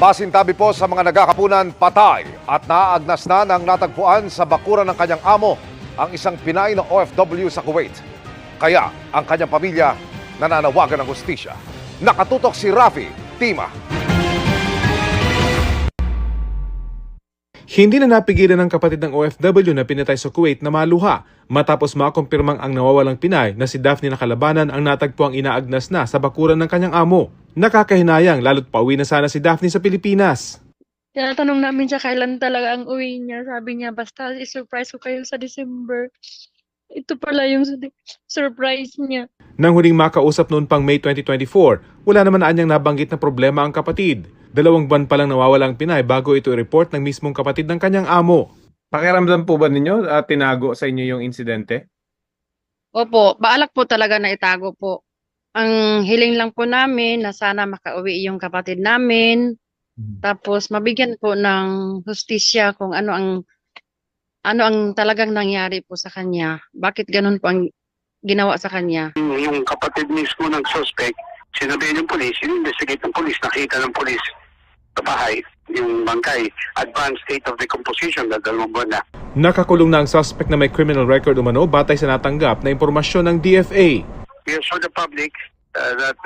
Masintabi po sa mga nagkakapunan patay at naaagnas na ng natagpuan sa bakuran ng kanyang amo ang isang Pinay na OFW sa Kuwait. Kaya ang kanyang pamilya nananawagan ng hustisya. Nakatutok si Rafi Tima. Hindi na napigilan ng kapatid ng OFW na pinatay sa Kuwait na maluha matapos makumpirmang ang nawawalang Pinay na si Daphne Nakalabanan ang natagpuang inaagnas na sa bakuran ng kanyang amo. Nakakahinayang lalo't pauwi na sana si Daphne sa Pilipinas. Tinatanong namin siya kailan talaga ang uwi niya. Sabi niya, basta i-surprise ko kayo sa December. Ito pala yung surprise niya. Nang huling makausap noon pang May 2024, wala naman anyang nabanggit na problema ang kapatid. 2 buwan pa lang nawawalang Pinay bago ito i-report ng mismong kapatid ng kanyang amo. Pakiramdam po ba ninyo tinago sa inyo yung insidente? Opo, baalak po talaga na itago po. Ang hiling lang po namin na sana makauwi yung kapatid namin. Tapos mabigyan po ng hustisya kung ano ang talagang nangyari po sa kanya. Bakit ganun po ang ginawa sa kanya? Yung kapatid mismo ng suspect, sinabi ng polis, investigate ng polis, nakita ng polis sa bahay, yung bangkay, advanced state of decomposition, 2 buwan na. Nakakulong na ang suspect na may criminal record umano batay sa natanggap na impormasyon ng DFA. We assure the public that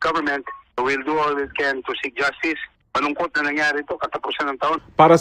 government will do all it can to seek justice. Malungkot na nangyari ito, katapusan ng taon. Para